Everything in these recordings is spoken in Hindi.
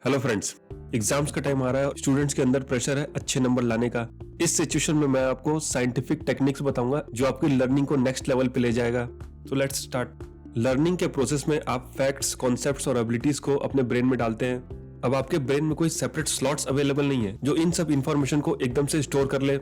हेलो फ्रेंड्स, एग्जाम्स का टाइम आ रहा है। स्टूडेंट्स के अंदर प्रेशर है अच्छे नंबर लाने का। इस सिचुएशन में मैं आपको साइंटिफिक टेक्निक्स बताऊंगा जो आपकी लर्निंग को नेक्स्ट लेवल पे ले जाएगा। तो लेट्स स्टार्ट। लर्निंग के प्रोसेस में आप फैक्ट्स, कॉन्सेप्ट्स और एबिलिटीज को अपने ब्रेन में डालते हैं। अब आपके ब्रेन में कोई सेपरेट स्लॉट्स अवेलेबल नहीं है जो इन सब इन्फॉर्मेशन को एकदम से स्टोर कर ले।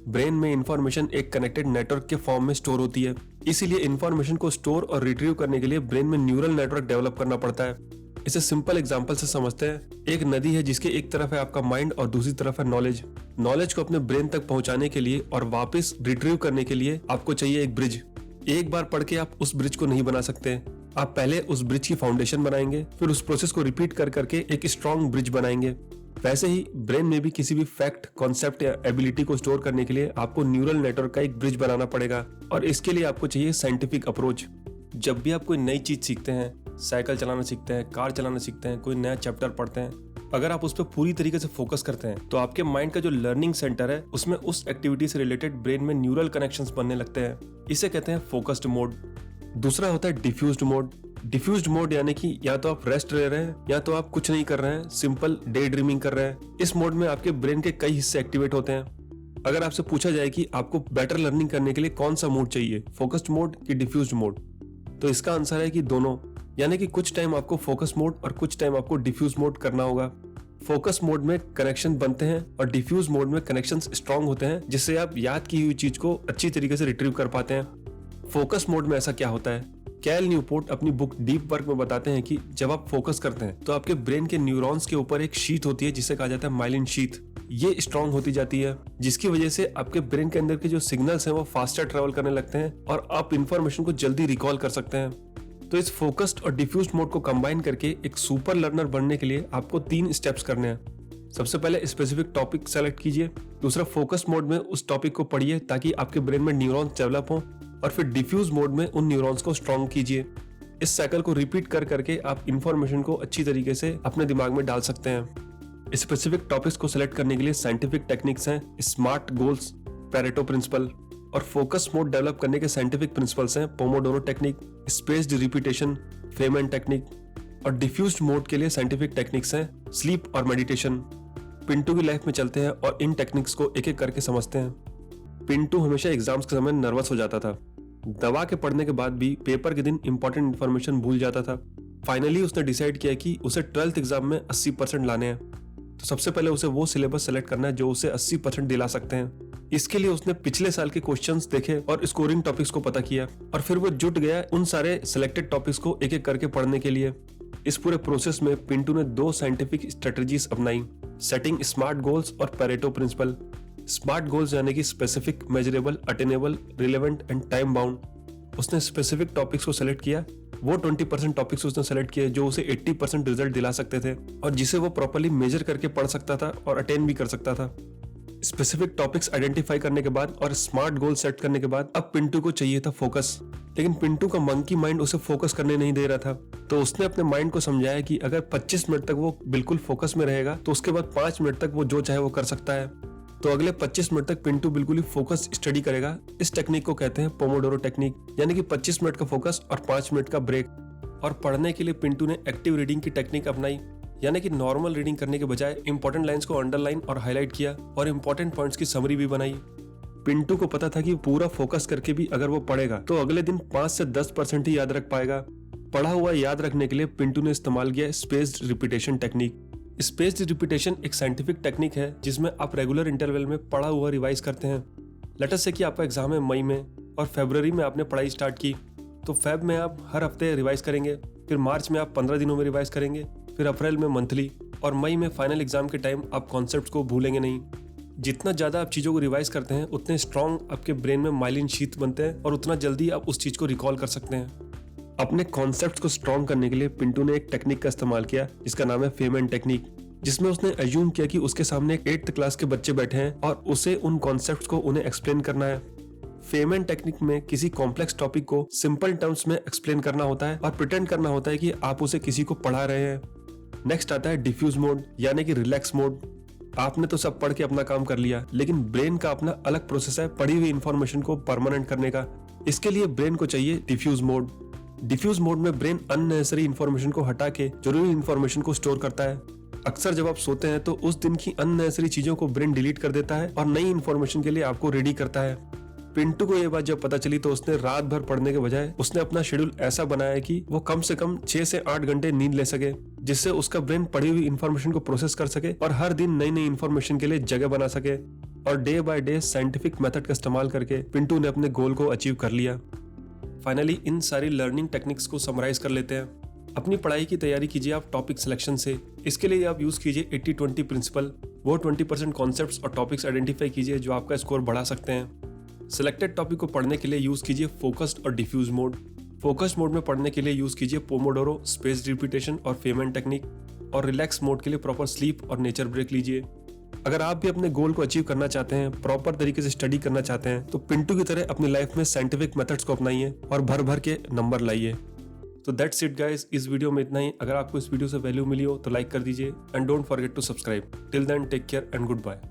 ब्रेन में इन्फॉर्मेशन एक कनेक्टेड नेटवर्क के फॉर्म में स्टोर होती है। इसीलिए इन्फॉर्मेशन को स्टोर और रिट्रीव करने के लिए ब्रेन में न्यूरल नेटवर्क डेवलप करना पड़ता है। इसे सिंपल एग्जांपल से समझते हैं। एक नदी है जिसके एक तरफ है आपका माइंड और दूसरी तरफ है नॉलेज। नॉलेज को अपने ब्रेन तक पहुंचाने के लिए और वापस रिट्रीव करने के लिए आपको चाहिए एक ब्रिज। एक बार पढ़ के आप उस ब्रिज को नहीं बना सकते। आप पहले उस ब्रिज की फाउंडेशन बनाएंगे, फिर उस प्रोसेस को रिपीट कर करके एक स्ट्रॉन्ग ब्रिज बनाएंगे। वैसे ही ब्रेन में भी किसी भी फैक्ट, कॉन्सेप्ट या एबिलिटी को स्टोर करने के लिए आपको न्यूरल नेटवर्क का एक ब्रिज बनाना पड़ेगा और इसके लिए आपको चाहिए साइंटिफिक अप्रोच। जब भी आप कोई नई चीज सीखते हैं, साइकिल चलाना सीखते हैं, कार चलाना सीखते हैं, कोई नया चैप्टर पढ़ते हैं, अगर आप उस पर पूरी तरीके से फोकस करते हैं तो आपके माइंड का जो लर्निंग सेंटर है उसमें उस एक्टिविटी से रिलेटेड ब्रेन में न्यूरल कनेक्शंस बनने लगते हैं। इसे कहते हैं फोकस्ड मोड। दूसरा होता है डिफ्यूज्ड मोड। डिफ्यूज्ड मोड यानी कि या तो आप रेस्ट ले रहे हैं या तो आप कुछ नहीं कर रहे हैं, सिंपल डे ड्रीमिंग कर रहे हैं। इस मोड में आपके ब्रेन के कई हिस्से एक्टिवेट होते हैं। अगर आपसे पूछा जाए कि आपको बेटर लर्निंग करने के लिए कौन सा मोड चाहिए, फोकस्ड मोड कि डिफ्यूज्ड मोड, तो इसका आंसर है कि दोनों। यानी कि कुछ टाइम आपको फोकस मोड और कुछ टाइम आपको डिफ्यूज मोड करना होगा। फोकस मोड में कनेक्शन बनते हैं और डिफ्यूज मोड में कनेक्शंस स्ट्रांग होते हैं जिससे आप याद की हुई चीज को अच्छी तरीके से रिट्रीव कर पाते हैं। फोकस मोड में ऐसा क्या होता है? कैल न्यूपोर्ट अपनी बुक डीप वर्क में बताते हैं कि जब आप फोकस करते हैं तो आपके ब्रेन के न्यूरॉन्स के ऊपर एक शीट होती है जिसे कहा जाता है माइलिन शीट। ये स्ट्रांग होती जाती है जिसकी वजह से आपके ब्रेन के अंदर के जो सिग्नल्स हैं वो फास्टर ट्रेवल करने लगते हैं और आप इंफॉर्मेशन को जल्दी रिकॉल कर सकते हैं। तो इस फोकस्ड और डिफ्यूज्ड मोड को कंबाइन करके एक सुपर लर्नर बनने के लिए आपको 3 स्टेप्स करने हैं। सबसे पहले स्पेसिफिक टॉपिक सेलेक्ट कीजिए। दूसरा, फोकस मोड में उस टॉपिक को पढ़िए ताकि आपके ब्रेन में न्यूरॉन्स डेवलप हो। और फिर डिफ्यूज मोड में उन न्यूरॉन्स को स्ट्रॉन्ग कीजिए। इस साइकिल को रिपीट कर करके आप इंफॉर्मेशन को अच्छी तरीके से अपने दिमाग में डाल सकते हैं। स्पेसिफिक टॉपिक्स को सिलेक्ट करने के लिए साइंटिफिक टेक्निक्स हैं स्मार्ट गोल्स, पैरेटो प्रिंसिपल, और फोकस मोड डेवलप करने के साइंटिफिक प्रिंसिपल्स हैं Pomodoro technique, spaced repetition, Feynman technique. और डिफ्यूज्ड मोड के लिए साइंटिफिक टेक्निक्स हैं स्लीप और मेडिटेशन। पिंटू की लाइफ में चलते हैं और इन टेक्निक्स को एक एक करके समझते हैं। पिंटू हमेशा एग्जाम्स के समय नर्वस हो जाता था। दवा के पढ़ने के बाद भी पेपर के दिन इंपॉर्टेंट इन्फॉर्मेशन भूल जाता था। फाइनली उसने डिसाइड किया कि उसे 12th एग्जाम में 80% लाने हैं। तो सबसे पहले उसे वो सिलेबस सेलेक्ट करना है जो उसे 80% दिला सकते हैं। इसके लिए उसने पिछले साल के क्वेश्चंस देखे और स्कोरिंग टॉपिक्स को पता किया और फिर वो जुट गया उन सारे सिलेक्टेड टॉपिक्स को एक एक करके पढ़ने के लिए। इस पूरे प्रोसेस में पिंटू ने 2 साइंटिफिक स्ट्रेटजीज अपनाई, सेटिंग स्मार्ट गोल्स और पैरेटो प्रिंसिपल। स्मार्ट गोल्स यानी कि specific, measurable, attainable, relevant and time bound. उसने स्पेसिफिक टॉपिक्स को सेलेक्ट किया। वो 20% टॉपिक्स उसने सेलेक्ट किए जो उसे 80% रिजल्ट दिला सकते थे और जिसे वो प्रॉपर्ली मेजर करके पढ़ सकता था और अटेन भी कर सकता था। स्पेसिफिक टॉपिक्स आइडेंटिफाई करने के बाद और स्मार्ट गोल सेट करने के बाद अब पिंटू को चाहिए था फोकस। लेकिन पिंटू का मंकी माइंड उसे फोकस करने नहीं दे रहा था। तो उसने अपने माइंड को समझाया कि अगर 25 मिनट तक वो बिल्कुल फोकस में रहेगा तो उसके बाद 5 मिनट तक वो जो चाहे वो कर सकता है। तो अगले 25 मिनट तक पिंटू बिल्कुल ही फोकस स्टडी करेगा। इस टेक्निक को कहते हैं पोमोडोरो टेक्निक, यानी कि 25 मिनट का फोकस और 5 मिनट का ब्रेक। और पढ़ने के लिए पिंटू ने एक्टिव रीडिंग की टेक्निक अपनाई, यानी कि नॉर्मल रीडिंग करने के बजाय इंपॉर्टेंट लाइंस को अंडरलाइन और हाईलाइट किया और इंपॉर्टेंट पॉइंट्स की समरी भी बनाई। पिंटू को पता था कि पूरा फोकस करके भी अगर वो पढ़ेगा तो अगले दिन 5 से 10% ही याद रख पाएगा। पढ़ा हुआ याद रखने के लिए पिंटू ने इस्तेमाल किया spaced repetition technique. Spaced repetition एक साइंटिफिक टेक्निक है जिसमें आप रेगुलर इंटरवल में पढ़ा हुआ रिवाइज करते हैं। लेट अस से कि आपका एग्जाम है मई में और फरवरी में आपने पढ़ाई स्टार्ट की, तो फेब में आप हर हफ्ते रिवाइज करेंगे, फिर मार्च में आप 15 दिनों में रिवाइज करेंगे, फिर अप्रैल में मंथली, और मई में फाइनल एग्जाम के टाइम आप कॉन्सेप्ट्स को भूलेंगे नहीं। जितना ज़्यादा आप चीज़ों को रिवाइज करते हैं उतने स्ट्रॉन्ग आपके ब्रेन में माइलिन शीथ बनते हैं और उतना जल्दी आप उस चीज़ को रिकॉल कर सकते हैं। अपने कॉन्सेप्ट्स को स्ट्रॉन्ग करने के लिए पिंटू ने एक टेक्निक का इस्तेमाल किया जिसका नाम है फेमन टेक्निक, जिसमें उसने अज्यूम किया कि उसके सामने 8th क्लास के बच्चे बैठे हैं और उसे उन कॉन्सेप्ट्स को उन्हें एक्सप्लेन करना है। फेमन टेक्निक में किसी कॉम्प्लेक्स टॉपिक को सिंपल टर्म्स में एक्सप्लेन करना होता है और प्रिटेंड करना होता है कि आप उसे किसी को पढ़ा रहे हैं। नेक्स्ट आता है डिफ्यूज मोड, यानी कि रिलैक्स मोड। आपने तो सब पढ़ के अपना काम कर लिया, लेकिन ब्रेन का अपना अलग प्रोसेस है पढ़ी हुई इंफॉर्मेशन को परमानेंट करने का। इसके लिए ब्रेन को चाहिए डिफ्यूज मोड। डिफ्यूज मोड में ब्रेन अननेसेसरी इंफॉर्मेशन को हटा के जरूरी इंफॉर्मेशन को स्टोर करता है। अक्सर जब आप सोते हैं तो उस दिन की अननेसेसरी चीजों को ब्रेन डिलीट कर देता है और नई इन्फॉर्मेशन के लिए आपको रेडी करता है। पिंटू को ये बात जब पता चली तो उसने रात भर पढ़ने के बजाय उसने अपना शेड्यूल ऐसा बनाया कि वो कम से कम 6 से 8 घंटे नींद ले सके, जिससे उसका ब्रेन पढ़ी हुई इन्फॉर्मेशन को प्रोसेस कर सके और हर दिन नई नई इन्फॉर्मेशन के लिए जगह बना सके। और day by day scientific method का इस्तेमाल करके पिंटू ने अपने गोल को अचीव कर लिया। फाइनली इन सारी लर्निंग टेक्निक्स को समराइज कर लेते हैं। अपनी पढ़ाई की तैयारी कीजिए आप टॉपिक सिलेक्शन से। इसके लिए आप यूज कीजिए 80-20 प्रिंसिपल। वो 20% कॉन्सेप्ट्स और टॉपिक्स आइडेंटिफाई कीजिए जो आपका स्कोर बढ़ा सकते हैं। सिलेक्टेड टॉपिक को पढ़ने के लिए यूज कीजिए फोकस्ड और डिफ्यूज मोड। फोकस्ड मोड में पढ़ने के लिए यूज कीजिए पोमोडोरो, स्पेस रिपीटेशन और फेमेंट टेक्निक। और रिलैक्स मोड के लिए प्रॉपर स्लीप और नेचर ब्रेक लीजिए। अगर आप भी अपने गोल को अचीव करना चाहते हैं, प्रॉपर तरीके से स्टडी करना चाहते हैं, तो पिंटू की तरह अपनी लाइफ में साइंटिफिक मेथड्स को अपनाइए और भर भर के नंबर लाइए। तो दैट्स इट गाइस, इस वीडियो में इतना ही। अगर आपको इस वीडियो से वैल्यू मिली हो तो लाइक कर दीजिए and don't forget to subscribe. Till then take care and good bye.